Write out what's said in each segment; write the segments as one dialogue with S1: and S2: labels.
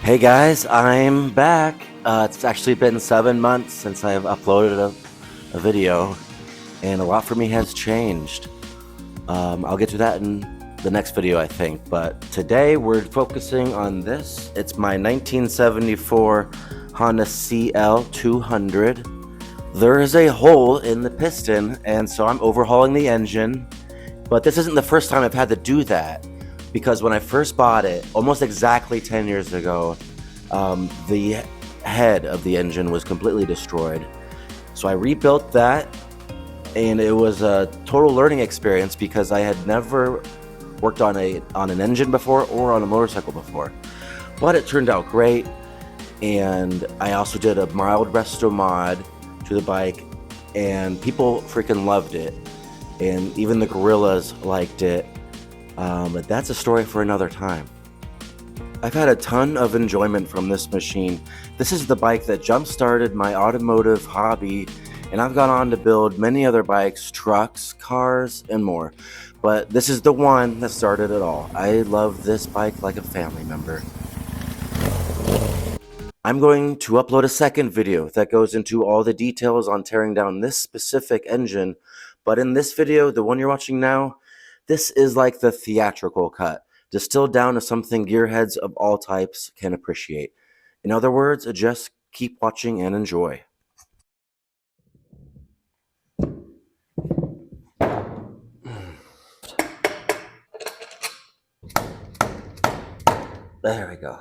S1: Hey guys, I'm back. It's actually been 7 months since I've uploaded a video, and a lot for me has changed. I'll get to that in the next video, I think, but today we're focusing on this. It's my 1974 Honda CL200. There is a hole in the piston, and so I'm overhauling the engine, but this isn't the first time I've had to do that. Because when I first bought it, almost exactly 10 years ago, the head of the engine was completely destroyed. So I rebuilt that, and it was a total learning experience because I had never worked on an engine before or on a motorcycle before. But it turned out great, and I also did a mild resto mod to the bike, and people freaking loved it, and even the gorillas liked it. But that's a story for another time. I've had a ton of enjoyment from this machine. This is the bike that jump-started my automotive hobby, and I've gone on to build many other bikes, trucks, cars, and more. But this is the one that started it all. I love this bike like a family member. I'm going to upload a second video that goes into all the details on tearing down this specific engine, but in this video, the one you're watching now, this is like the theatrical cut, distilled down to something gearheads of all types can appreciate. In other words, just keep watching and enjoy. There we go.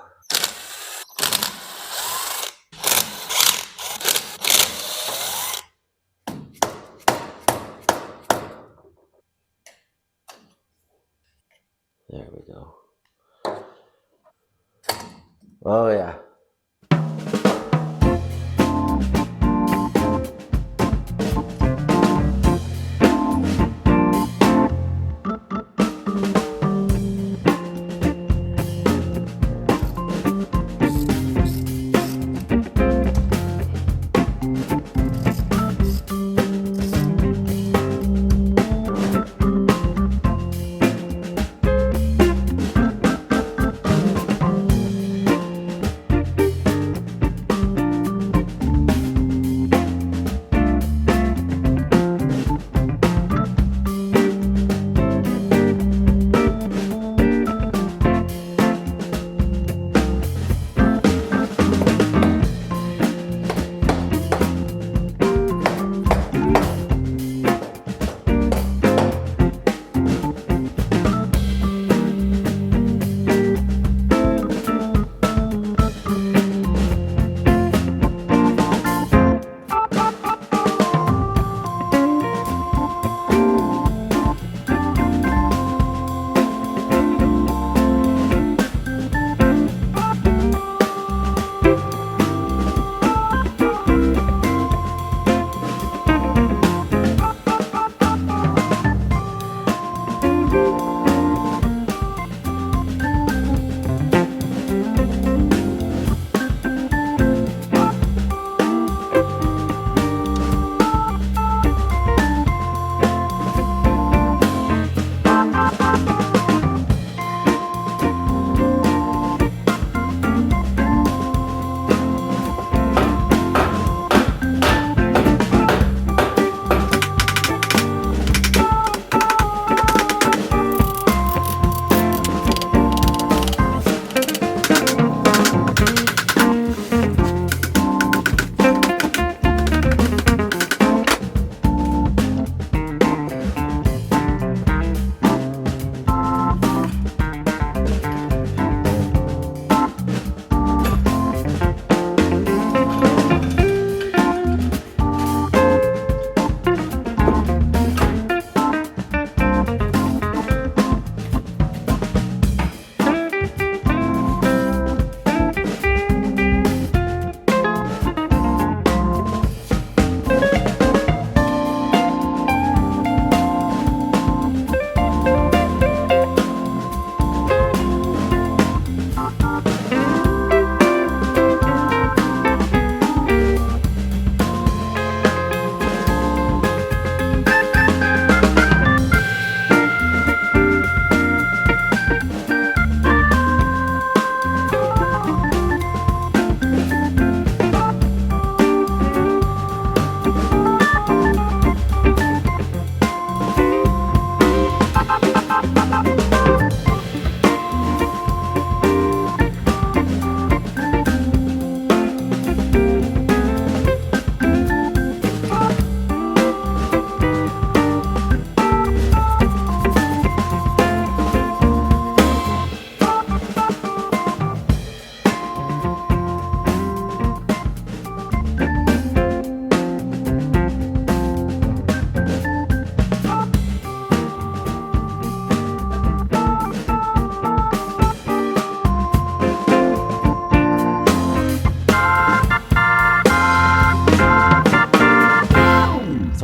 S1: There we go. Oh yeah.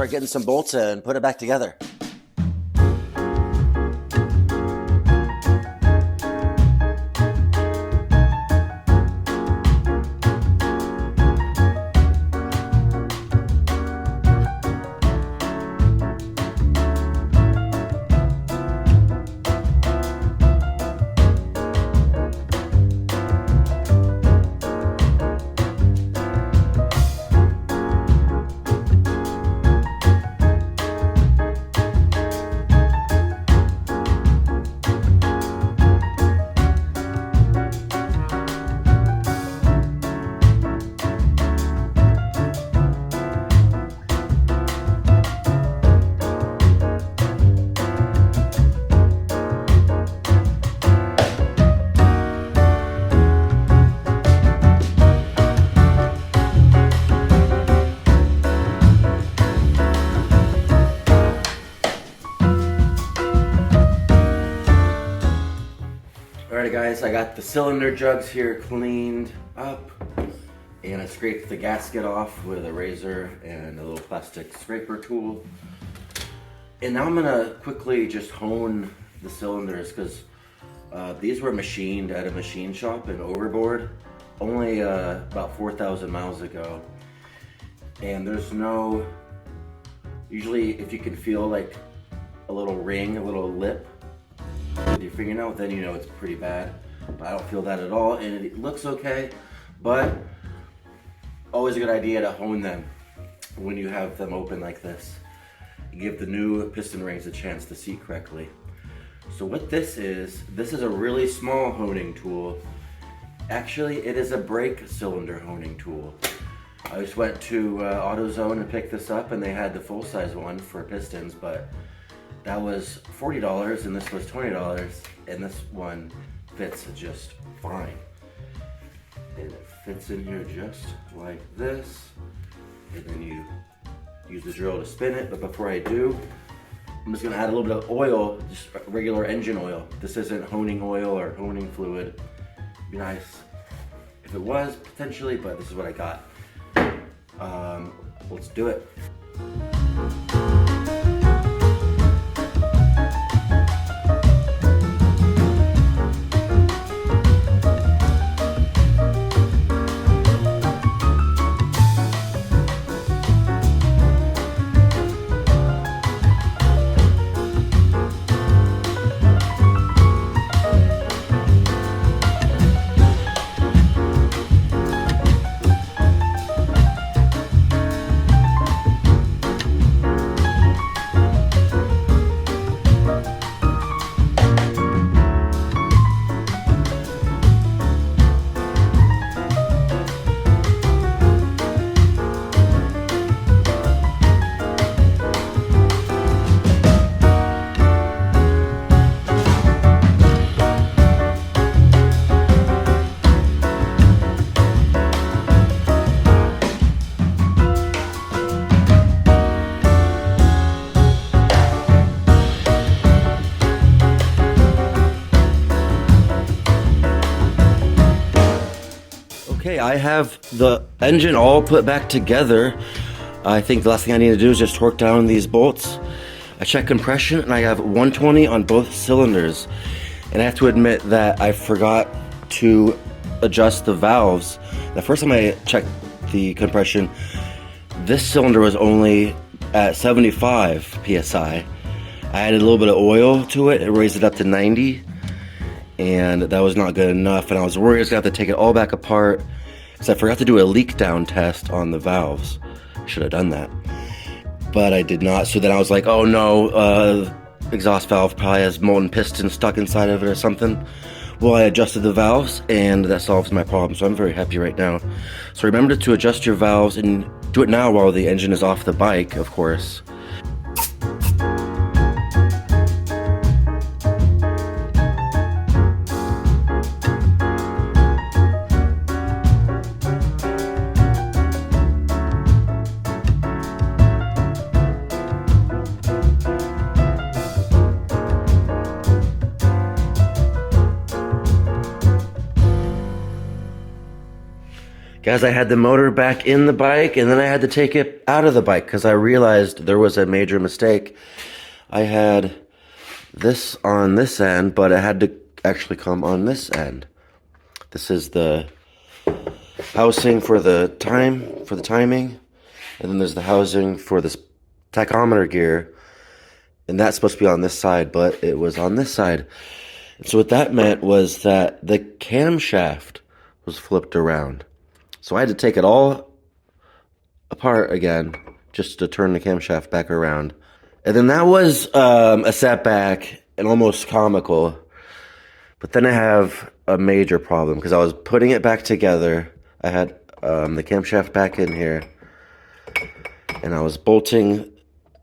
S1: start getting some bolts in and put it back together. Alright guys, I got the cylinder jugs here cleaned up, and I scraped the gasket off with a razor and a little plastic scraper tool. And now I'm gonna quickly just hone the cylinders, because these were machined at a machine shop in Overboard only about 4,000 miles ago. And there's no, usually if you can feel like a little ring, a little lip with your fingernail, then you know it's pretty bad. But I don't feel that at all, and it looks okay, but always a good idea to hone them when you have them open like this. You give the new piston rings a chance to seat correctly. So what this is a really small honing tool. Actually, it is a brake cylinder honing tool. I just went to AutoZone and picked this up, and they had the full-size one for pistons, but that was $40 and this was $20, and this one fits just fine. And it fits in here just like this, and then you use the drill to spin it. But before I do, I'm just gonna add a little bit of oil, just regular engine oil. This isn't honing oil or honing fluid. It'd be nice if it was, potentially, but this is what I got. Let's do it. Okay, I have the engine all put back together. I think the last thing I need to do is just torque down these bolts. I checked compression and I have 120 on both cylinders. And I have to admit that I forgot to adjust the valves. The first time I checked the compression, this cylinder was only at 75 PSI. I added a little bit of oil to it, it raised it up to 90. And that was not good enough, and I was worried I was gonna have to take it all back apart because I forgot to do a leak down test on the valves. Should have done that, but I did not. So then I was like, oh no, exhaust valve probably has molten piston stuck inside of it or something. Well, I adjusted the valves and that solves my problem, so I'm very happy right now. So remember to adjust your valves, and do it now while the engine is off the bike, of course. Guys, I had the motor back in the bike, and then I had to take it out of the bike because I realized there was a major mistake. I had this on this end, but it had to actually come on this end. This is the housing for the timing, and then there's the housing for this tachometer gear, and that's supposed to be on this side, but it was on this side. And so what that meant was that the camshaft was flipped around. So I had to take it all apart again just to turn the camshaft back around. And then that was a setback and almost comical. But then I have a major problem because I was putting it back together. I had the camshaft back in here, and I was bolting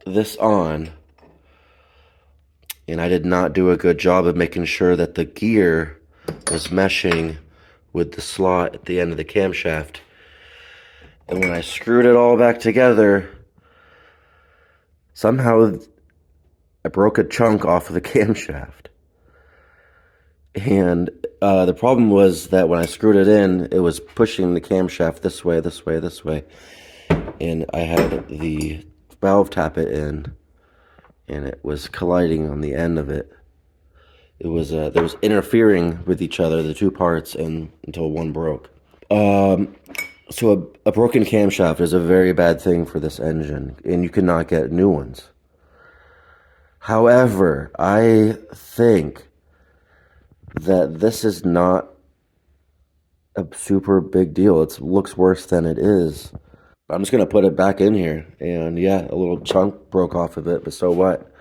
S1: this on. And I did not do a good job of making sure that the gear was meshing with the slot at the end of the camshaft. And when I screwed it all back together, somehow I broke a chunk off of the camshaft. And the problem was that when I screwed it in, it was pushing the camshaft this way, this way, this way. And I had the valve tappet in, and it was colliding on the end of it. It was there was interfering with each other, the two parts, and until one broke. So a broken camshaft is a very bad thing for this engine, and you cannot get new ones. However, I think that this is not a super big deal. It looks worse than it is. I'm just going to put it back in here, and yeah, a little chunk broke off of it, but so what?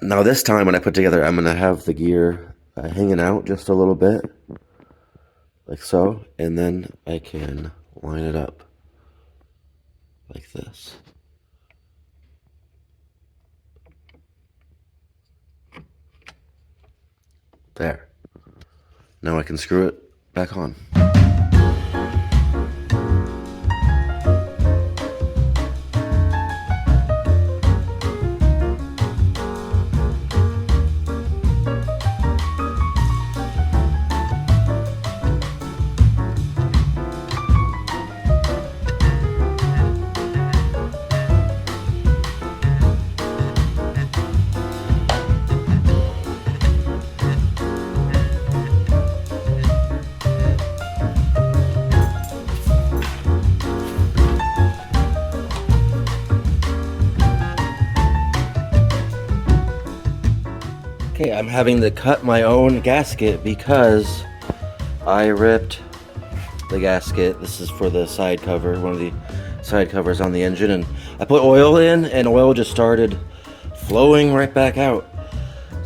S1: Now this time when I put together, I'm going to have the gear hanging out just a little bit, like so, and then I can line it up like this. There. Now I can screw it back on. Okay, I'm having to cut my own gasket because I ripped the gasket. This is for the side cover, one of the side covers on the engine, and I put oil in and oil just started flowing right back out.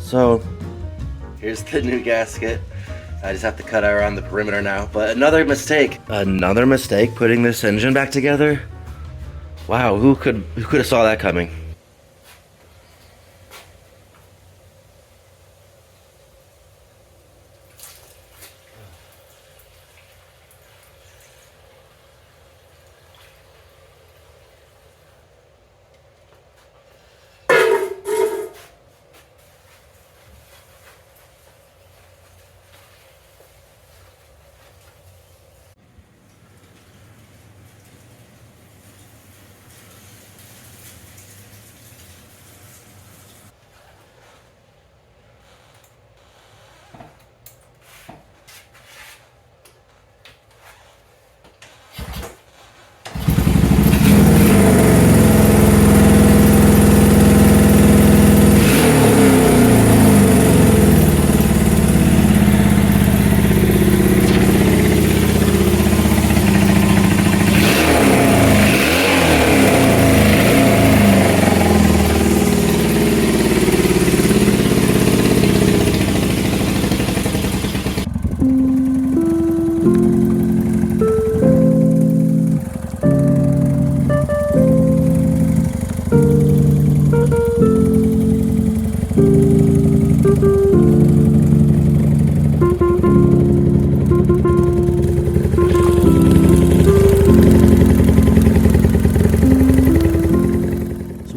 S1: So here's the new gasket. I just have to cut around the perimeter now. But another mistake putting this engine back together. Wow, who could have saw that coming?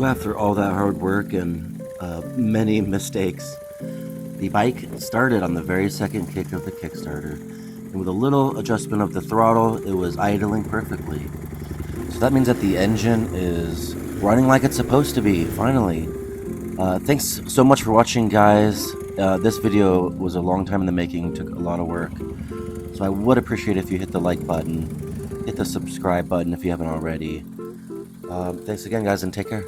S1: After all that hard work and many mistakes, the bike started on the very second kick of the Kickstarter. and with a little adjustment of the throttle, it was idling perfectly. So that means that the engine is running like it's supposed to be, finally. Thanks so much for watching, guys. This video was a long time in the making, took a lot of work. So I would appreciate if you hit the like button, hit the subscribe button if you haven't already. Thanks again, guys, and take care.